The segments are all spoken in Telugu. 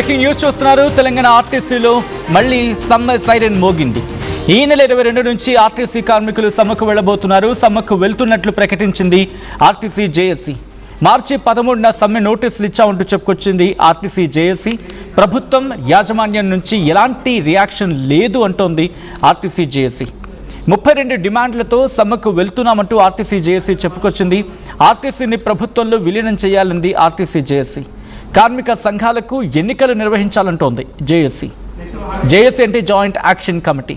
బ్రేకింగ్ న్యూస్ చూస్తున్నారు. తెలంగాణ ఆర్టీసీలో మళ్లీ సమ్మె సైరన్ మోగింది. ఈ నెల 22 నుంచి ఆర్టీసీ కార్మికులు సమ్మెకు వెళ్లబోతున్నారు. సమ్మెకు వెళ్తున్నట్లు ప్రకటించింది ఆర్టీసీ జేఏసీ. మార్చి 13న సమ్మె నోటీసులు ఇచ్చామంటూ చెప్పుకొచ్చింది ఆర్టీసీ జేఏసీ. ప్రభుత్వం యాజమాన్యం నుంచి ఎలాంటి రియాక్షన్ లేదు అంటోంది ఆర్టీసీ జేఏసీ. 32 డిమాండ్లతో సమ్మెకు వెళ్తున్నామంటూ ఆర్టీసీ జేఏసీ చెప్పుకొచ్చింది. ఆర్టీసీని ప్రభుత్వంలో విలీనం చేయాలంది ఆర్టీసీ జేఏసీ. కార్మిక సంఘాలకు ఎన్నికలు నిర్వహించాలంటోంది జేఏసీ. జేఏసీ అంటే జాయింట్ యాక్షన్ కమిటీ.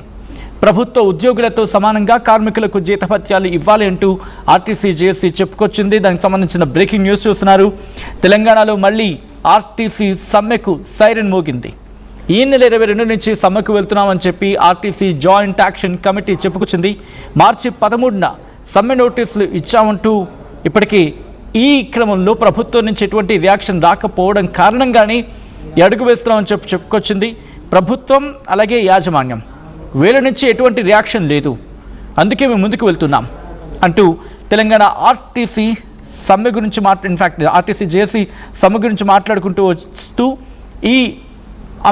ప్రభుత్వ ఉద్యోగులతో సమానంగా కార్మికులకు జీతభత్యాలు ఇవ్వాలి అంటూ ఆర్టీసీ జేఏసీ చెప్పుకొచ్చింది. దానికి సంబంధించిన బ్రేకింగ్ న్యూస్ చూస్తున్నారు. తెలంగాణలో మళ్ళీ ఆర్టీసీ సమ్మెకు సైరన్ మోగింది. ఈ నెల 22 నుంచి సమ్మెకు వెళ్తున్నామని చెప్పి ఆర్టీసీ జాయింట్ యాక్షన్ కమిటీ చెప్పుకొచ్చింది. మార్చి 13న సమ్మె నోటీసులు ఇచ్చామంటూ ఇప్పటికీ ఈ క్రమంలో ప్రభుత్వం నుంచి ఎటువంటి రియాక్షన్ రాకపోవడం కారణంగానే అడుగు వేస్తున్నామని చెప్పుకొచ్చింది. ప్రభుత్వం అలాగే యాజమాన్యం వీళ్ళ నుంచి ఎటువంటి రియాక్షన్ లేదు, అందుకే మేము ముందుకు వెళ్తున్నాం అంటూ తెలంగాణ ఆర్టీసీ సమ్మె గురించి ఇన్ఫ్యాక్ట్ ఆర్టీసీ జేఏసీ సమ్మె గురించి మాట్లాడుకుంటూ వస్తూ ఈ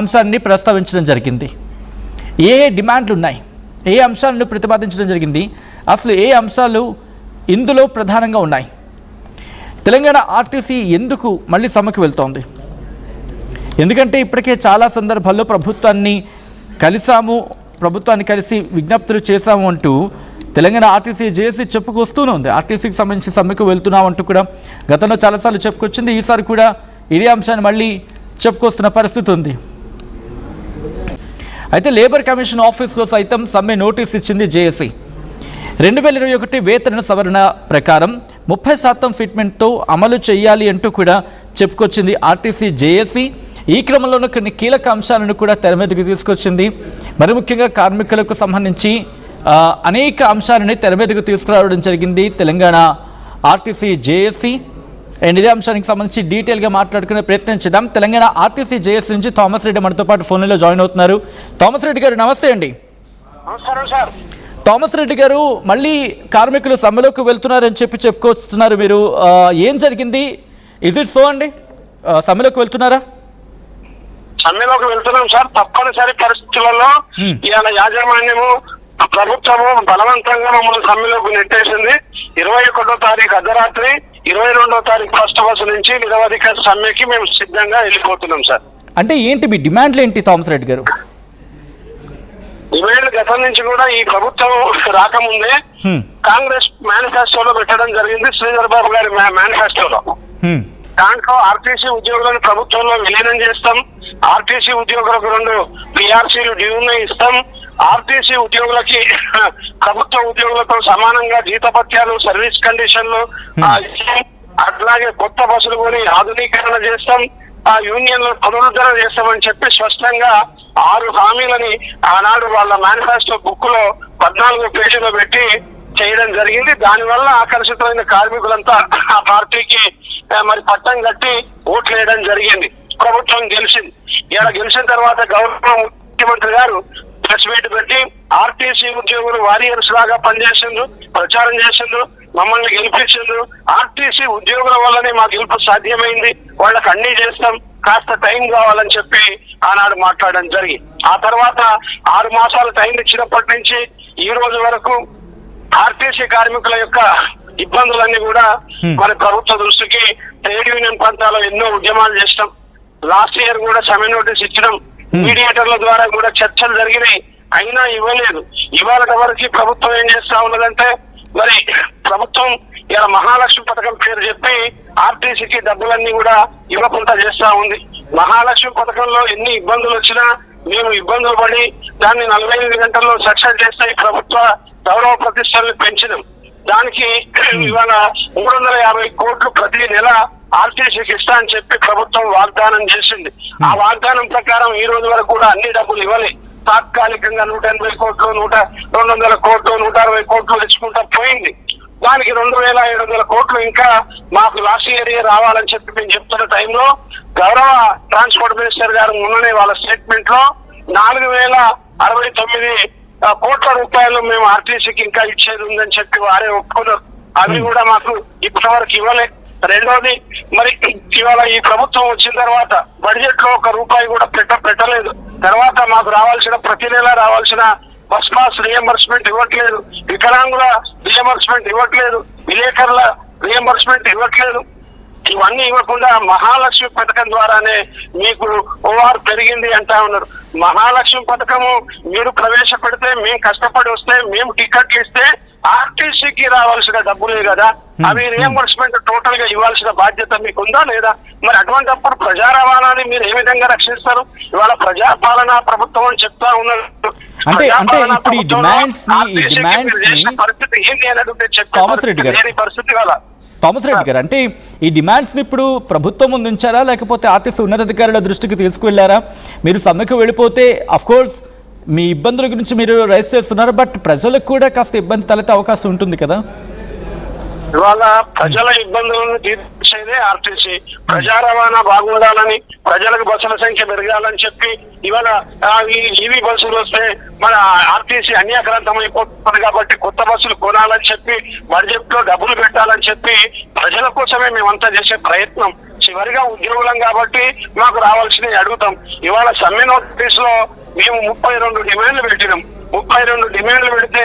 అంశాన్ని ప్రస్తావించడం జరిగింది. ఏ డిమాండ్లు ఉన్నాయి, ఏ అంశాలను ప్రతిపాదించడం జరిగింది, అసలు ఏ అంశాలు ఇందులో ప్రధానంగా ఉన్నాయి, తెలంగాణ ఆర్టీసీ ఎందుకు మళ్ళీ సమ్మెకు వెళ్తోంది? ఎందుకంటే ఇప్పటికే చాలా సందర్భాల్లో ప్రభుత్వాన్ని కలిసి విజ్ఞప్తులు చేశాము అంటూ తెలంగాణ ఆర్టీసీ జేఏసీ చెప్పుకొస్తూనే ఉంది. ఆర్టీసీకి సంబంధించి సమ్మెకు వెళ్తున్నామంటూ కూడా గతంలో చాలాసార్లు చెప్పుకొచ్చింది. ఈసారి కూడా ఇదే అంశాన్ని మళ్ళీ చెప్పుకొస్తున్న పరిస్థితి ఉంది. అయితే లేబర్ కమిషన్ ఆఫీస్లో సైతం సమ్మె నోటీస్ ఇచ్చింది జేఏసీ. 2021 వేతన సవరణ ప్రకారం 30% ఫిట్మెంట్తో అమలు చేయాలి అంటూ కూడా చెప్పుకొచ్చింది ఆర్టీసీ జేఏసీ. ఈ క్రమంలోనే కొన్ని కీలక అంశాలను కూడా తెర మీదకి తీసుకొచ్చింది. మరి ముఖ్యంగా కార్మికులకు సంబంధించి అనేక అంశాలని తెర మీదకు తీసుకురావడం జరిగింది తెలంగాణ ఆర్టీసీ జేఏసీ. అండ్ ఇదే అంశానికి సంబంధించి డీటెయిల్గా మాట్లాడుకునే ప్రయత్నం చేద్దాం. తెలంగాణ ఆర్టీసీ జేఏసీ నుంచి థామస్ రెడ్డి మనతో పాటు ఫోన్లో జాయిన్ అవుతున్నారు. థామస్ రెడ్డి గారు నమస్తే అండి. నమస్కారం సార్. థామస్ రెడ్డి గారు, మళ్ళీ కార్మికులు సమ్మెలోకి వెళ్తున్నారని చెప్పుకొస్తున్నారు మీరు. ఏం జరిగింది? ఇజ్ ఇట్ సో అండి? సమ్మెలోకి వెళ్తున్నారా? సమ్మెలోకి వెళ్తున్నాం సార్. తప్పనిసరి పరిస్థితులలో ఇవాళ యాజమాన్యము ప్రభుత్వము బలవంతంగా మమ్మల్ని సమ్మెలోకి నెట్టేసింది. 21వ తారీఖు అర్ధరాత్రి 22వ తారీఖు ఫస్ట్ బస్సు నుంచి నిరవధిక సమ్మెకి మేము సిద్ధంగా వెళ్ళిపోతున్నాం సార్. అంటే ఏంటి మీ డిమాండ్లు ఏంటి థామస్ రెడ్డి గారు? డిమాండ్ గతం నుంచి కూడా ఈ ప్రభుత్వం రాకముందే కాంగ్రెస్ మేనిఫెస్టోలో పెట్టడం జరిగింది. శ్రీధర్ బాబు గారి మేనిఫెస్టోలో దాంట్లో ఆర్టీసీ ఉద్యోగులను ప్రభుత్వంలో విలీనం చేస్తాం, ఆర్టీసీ ఉద్యోగులకు 2 పిఆర్సీలు డ్యూను ఇస్తాం, ఆర్టీసీ ఉద్యోగులకి ప్రభుత్వ ఉద్యోగులతో సమానంగా జీతభత్యాలు సర్వీస్ కండిషన్లు అట్లాగే కొత్త బస్సులు కొని ఆధునీకరణ చేస్తాం, ఆ యూనియన్ లో పునరుద్ధరణ చేస్తామని చెప్పి స్పష్టంగా 6 హామీలని ఆనాడు వాళ్ళ మేనిఫెస్టో బుక్ లో 14 పేజీలో పెట్టి చేయడం జరిగింది. దానివల్ల ఆకర్షితమైన కార్మికులంతా ఆ పార్టీకి మరి పట్టం కట్టి ఓట్లు వేయడం జరిగింది. ప్రభుత్వం గెలిచింది. ఇలా గెలిచిన తర్వాత గౌరవ ముఖ్యమంత్రి గారు ప్రెస్ మీట్ పెట్టి ఆర్టీసీ ఉద్యోగులు వారియర్స్ లాగా పనిచేసిండ్రు, ప్రచారం చేసిండ్రు, మమ్మల్ని గెలిపించిండ్రు, ఆర్టీసీ ఉద్యోగుల వల్లనే మా గెలుపు సాధ్యమైంది, వాళ్ళకి అన్ని చేస్తాం, కాస్త టైం కావాలని చెప్పి ఆనాడు మాట్లాడడం జరిగింది. ఆ తర్వాత 6 మాసాలు టైం ఇచ్చినప్పటి నుంచి ఈ రోజు వరకు ఆర్టీసీ కార్మికుల యొక్క ఇబ్బందులన్నీ కూడా మన ప్రభుత్వ దృష్టికి ట్రేడ్ యూనియన్ ప్రాంతాల్లో ఎన్నో ఉద్యమాలు చేసినాం. లాస్ట్ ఇయర్ కూడా సమ్మె నోటీస్ ఇచ్చినాం. మీడియేటర్ల ద్వారా కూడా చర్చలు జరిగినాయి, అయినా ఇవ్వలేదు. ఇవాళ వరకు ప్రభుత్వం ఏం చేస్తా ఉన్నదంటే మరి ప్రభుత్వం ఇలా మహాలక్ష్మి పథకం పేరు చెప్పి ఆర్టీసీకి డబ్బులన్నీ కూడా ఇవ్వకుండా చేస్తా ఉంది. మహాలక్ష్మి పథకంలో ఎన్ని ఇబ్బందులు వచ్చినా మేము ఇబ్బందులు పడి దాన్ని 45 గంటల్లో సక్సెస్ చేస్తే ప్రభుత్వ గౌరవ ప్రతిష్టలను పెంచినాం. దానికి ఇవాళ 350 కోట్లు ప్రతి నెల ఆర్టీసీకి ఇస్తా అని చెప్పి ప్రభుత్వం వాగ్దానం చేసింది. ఆ వాగ్దానం ప్రకారం ఈ రోజు వరకు కూడా అన్ని డబ్బులు ఇవ్వలే. తాత్కాలికంగా 180 కోట్లు 200 కోట్లు 160 కోట్లు తెచ్చుకుంటా పోయింది. దానికి 2700 కోట్లు ఇంకా మాకు లాస్ట్ ఇయర్ రావాలని చెప్పి మేము చెప్తున్న టైంలో గౌరవ ట్రాన్స్పోర్ట్ మినిస్టర్ గారు మొన్ననే వాళ్ళ స్టేట్మెంట్ లో 4069 కోట్ల రూపాయలు మేము ఆర్టీసీకి ఇంకా ఇచ్చేది ఉందని చెప్పి వారే ఒప్పుకున్నారు. అవి కూడా మాకు ఇప్పటి వరకు ఇవ్వలే. రెండోది మరి ఇవాళ ఈ ప్రభుత్వం వచ్చిన తర్వాత బడ్జెట్ లో ₹1 కూడా పెట్టలేదు. తర్వాత మాకు రావాల్సిన ప్రతి నెల రావాల్సిన బస్ పాస్ రియంబర్స్మెంట్ ఇవ్వట్లేదు, వికలాంగుల రియంబర్స్మెంట్ ఇవ్వట్లేదు, విలేకరుల రియంబర్స్మెంట్ ఇవ్వట్లేదు. ఇవన్నీ ఇవ్వకుండా మహాలక్ష్మి పథకం ద్వారానే మీకు ఓఆర్ పెరిగింది అంటా ఉన్నారు. మహాలక్ష్మి పథకము మీరు ప్రవేశపెడితే మేము కష్టపడి వస్తే మేము టికెట్లు ఇస్తే ఆర్టీసీకి రావాల్సిన డబ్బులే కదా, అవి రియంబర్స్మెంట్ టోటల్ గా ఇవ్వాల్సిన బాధ్యత మీకు ఉందా లేదా? మరి అటువంటిప్పుడు ప్రజా రవాణాని మీరు ఏ విధంగా రక్షిస్తారు? ఇవాళ ప్రజాపాలన ప్రభుత్వం అని చెప్తా ఉన్నారు. ఇప్పుడు ఈ డిమాండ్స్ పరిస్థితి ఏంటి అని అడిగితే థామస్ రెడ్డి గారు, అంటే ఈ డిమాండ్స్ ని ఇప్పుడు ప్రభుత్వం ముందు ఉంచారా లేకపోతే ఆర్టీసీ ఉన్నతాధికారుల దృష్టికి తీసుకువెళ్లారా? మీరు సమ్మెకు వెళ్ళిపోతే అఫ్ కోర్స్ మీ ఇబ్బందుల గురించి మీరు రైజ్ చేస్తున్నారు, బట్ ప్రజలకు కూడా కాస్త ఇబ్బంది తలెత్తే అవకాశం ఉంటుంది కదా. ఇవాళ ప్రజల ఇబ్బందులను తీర్చేదే ఆర్టీసీ. ప్రజా రవాణా బాగుండాలని, ప్రజలకు బస్సుల సంఖ్య పెరగాలని చెప్పి ఇవాళ ఈ ఈవీ బస్సులు వస్తే మన ఆర్టీసీ అన్యాక్రాంతం అయిపోతుంది కాబట్టి కొత్త బస్సులు కొనాలని చెప్పి బడ్జెట్ లో డబ్బులు పెట్టాలని చెప్పి ప్రజల కోసమే మేమంతా చేసే ప్రయత్నం. చివరిగా ఉద్యోగులం కాబట్టి మాకు రావాల్సినవి అడుగుతాం. ఇవాళ సమ్మె నోటీస్ లో మేము 32 డిమాండ్లు పెట్టినాం. 32 డిమాండ్లు పెడితే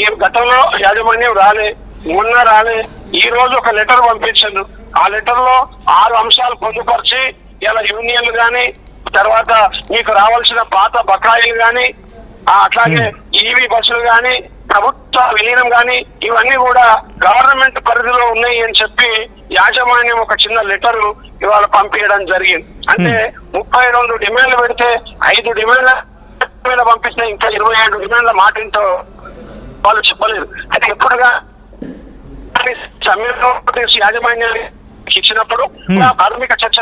ఈ గతంలో యాజమాన్యం రాలే, మొన్న రాలే, ఈ రోజు ఒక లెటర్ పంపించారు. ఆ లెటర్ లో 6 అంశాలు పొందుపరిచి ఇలా యూనియన్లు గాని, తర్వాత మీకు రావాల్సిన పాత బకాయిలు గాని, అట్లాగే ఈవీ బస్సులు గాని, ప్రభుత్వ విలీనం గాని ఇవన్నీ కూడా గవర్నమెంట్ పరిధిలో ఉన్నాయి అని చెప్పి యాజమాన్యం ఒక చిన్న లెటర్ ఇవాళ పంపించడం జరిగింది. అంటే 32 డిమాండ్లు పెడితే 5 డిమాండ్ల మీద పంపిస్తే ఇంకా 27 డిమాండ్ల మాటింటో వాళ్ళు చెప్పలేదు. అయితే ఎప్పుడుగా సమ్మె యాజమాన్యానికి ఇచ్చినప్పుడు కార్మిక చర్చ